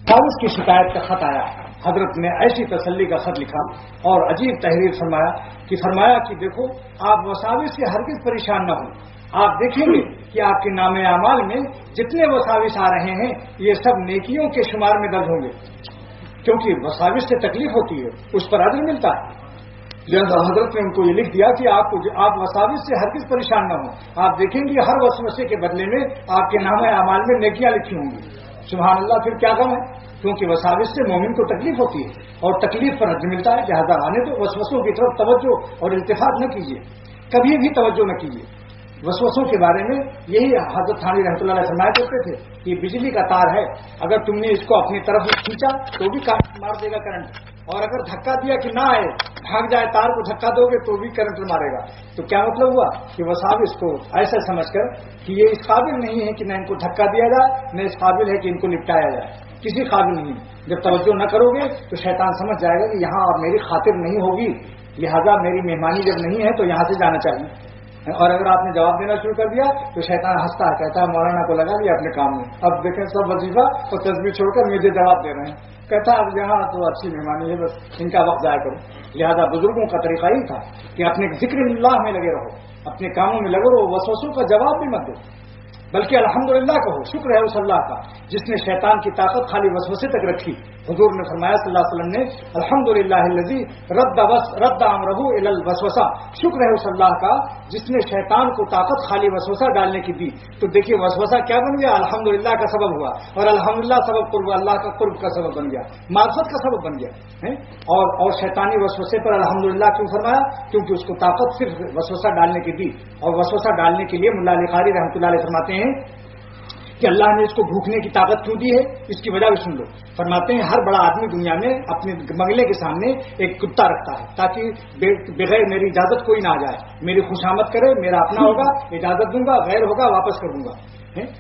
کاغذ کی شکایت کا خط آیا. حضرت نے ایسی تسلی کا خط لکھا اور عجیب تحریر فرمایا کہ دیکھو آپ وساوس سے ہرگز پریشان نہ ہوں. آپ دیکھیں گے کہ آپ کے نام اعمال میں جتنے وساوس آ رہے ہیں یہ سب نیکیوں کے شمار میں درج ہوں گے، کیونکہ وساوس سے تکلیف ہوتی ہے اس پر اجر ملتا ہے. لہذا حضرت نے ان کو یہ لکھ دیا کہ آپ وساوس سے ہرگز پریشان نہ ہوں. آپ دیکھیں گے ہر وسوسے کے بدلے میں آپ کے نام اعمال میں نیکیاں لکھی ہوں گی. سبحان اللہ. پھر کیا غم ہے، کیونکہ وساوس سے مومن کو تکلیف ہوتی ہے اور تکلیف پر اجر ملتا ہے. لہذا آنے تو وسوسوں کی طرف توجہ اور التفات نہ کیجیے، کبھی بھی توجہ نہ کیجیے. وسوسوں کے بارے میں یہی حضرت تھانوی رحمۃ اللہ علیہ فرمایا کرتے تھے کہ بجلی کا تار ہے، اگر تم نے اس کو اپنی طرف کھینچا تو بھی مار دے گا کرنٹ، اور اگر دھکا دیا کہ نہ آئے بھاگ جائے تار کو دھکا دو گے تو بھی کرنٹ مارے گا. تو کیا مطلب ہوا کہ وساوس کو ایسا سمجھ کر کہ یہ اس قابل نہیں ہے کہ نہ ان کو دھکا دیا جائے نہ اس قابل ہے کہ ان کو نپٹایا جائے، کسی قابل نہیں. جب توجہ نہ کرو گے تو شیطان سمجھ جائے گا کہ یہاں اب میری خاطر نہیں ہوگی، لہذا میری مہمانی جب نہیں ہے تو یہاں سے جانا چاہیے. اور اگر آپ نے جواب دینا شروع کر دیا تو شیطان ہنستا ہے، کہتا ہے مولانا کو لگا لیا اپنے کام میں، اب دیکھیں سب وظیفہ اور تسبیح چھوڑ کر مجھے جواب دے رہے ہیں. کہتا ہے اب یہاں تو اچھی مہمانی ہے، بس ان کا وقت ضائع کرو. لہذا بزرگوں کا طریقہ ہی تھا کہ اپنے ذکر اللہ میں لگے رہو، اپنے کاموں میں لگے رہو، وسوسوں کا جواب بھی مت دو، بلکہ الحمدللہ کہو، شکر ہے اس اللہ کا جس نے شیطان کی طاقت خالی وسوسے تک رکھی. حضور نے فرمایا صلی اللہ علیہ وسلم نے الحمدللہ الذی رد امرہ الی الوسوسہ، شکر ہے اس اللہ کا جس نے شیطان کو طاقت خالی وسوسہ ڈالنے کی دی. تو دیکھیے وسوسہ کیا بن گیا، الحمدللہ کا سبب ہوا، اور الحمدللہ سبب قرب اللہ کا قرب کا سبب بن گیا، معرفت کا سبب بن گیا. اور شیطانی وسوسے پر الحمدللہ کیوں فرمایا؟ کیونکہ اس کو طاقت صرف وسوسہ ڈالنے کی دی. اور وسوسہ ڈالنے کے لیے ملا علی قاری رحمۃ اللہ علیہ فرماتے ہیں کہ اللہ نے اس کو بھوکنے کی طاقت کیوں دی ہے، اس کی وجہ بھی سن لو. فرماتے ہیں ہر بڑا آدمی دنیا میں اپنے بنگلے کے سامنے ایک کتا رکھتا ہے تاکہ بغیر میری اجازت کوئی نہ آ جائے، میری خوشامد کرے، میرا اپنا ہوگا اجازت دوں گا، غیر ہوگا واپس کر دوں گا.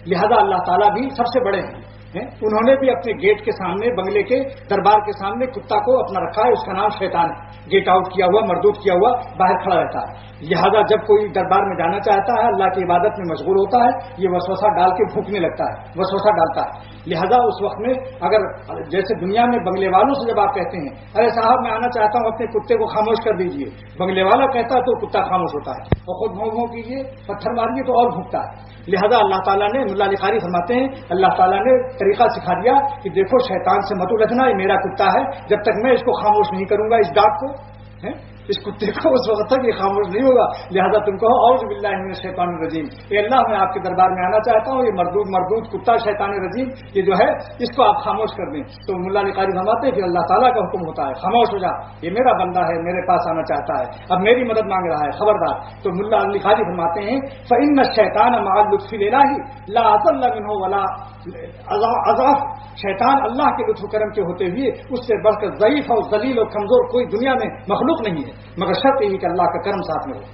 لہذا اللہ تعالیٰ بھی سب سے بڑے ہیں، انہوں نے بھی اپنے گیٹ کے سامنے، بنگلے کے دربار کے سامنے کتا کو اپنا رکھا ہے، اس کا نام شیطان ہے. گیٹ آؤٹ کیا ہوا، مردود کیا ہوا باہر کھڑا رہتا ہے. لہذا جب کوئی دربار میں جانا چاہتا ہے، اللہ کی عبادت میں مشغول ہوتا ہے، یہ وسوسہ ڈال کے بھوکنے لگتا ہے، وسوسہ ڈالتا ہے. لہذا اس وقت میں اگر جیسے دنیا میں بنگلے والوں سے جب آپ کہتے ہیں ارے صاحب میں آنا چاہتا ہوں اپنے کتے کو خاموش کر دیجئے، بنگلے والا کہتا ہے تو کتا خاموش ہوتا ہے، اور خود بھوں بھوں کیجیے، پتھر ماریے تو اور بھوکتا ہے. لہذا اللہ تعالیٰ نے، ملا علی قاری فرماتے ہیں اللہ تعالیٰ نے طریقہ سکھا دیا کہ دیکھو شیطان سے مت الجھنا، یہ میرا کتا ہے، جب تک میں اس کو خاموش نہیں کروں گا، اس ڈاک کو، اس کتے کو، اس وقت تک یہ خاموش نہیں ہوگا. لہذا تم کہو اعوذ باللہ من الشیطان الرجیم، اے اللہ میں آپ کے دربار میں آنا چاہتا ہوں، یہ مردود کتا شیطان رجیم یہ جو ہے اس کو آپ خاموش کر دیں. تو ملا علی قاری فرماتے ہیں کہ اللہ تعالیٰ کا حکم ہوتا ہے خاموش ہو جا، یہ میرا بندہ ہے، میرے پاس آنا چاہتا ہے، اب میری مدد مانگ رہا ہے، خبردار. تو ملا علی قاری فرماتے ہیں فإن الشیطان مع اللطف الالہی لا اضل منه ولا اضعف، شیطان اللہ کے لطف و کرم کے ہوتے ہوئے اس سے بڑھ کر ضعیف اور ذلیل اور کمزور کوئی دنیا میں مخلوق نہیں ہے، مگر شرط یہی کہ اللہ کا کرم ساتھ میں ہو.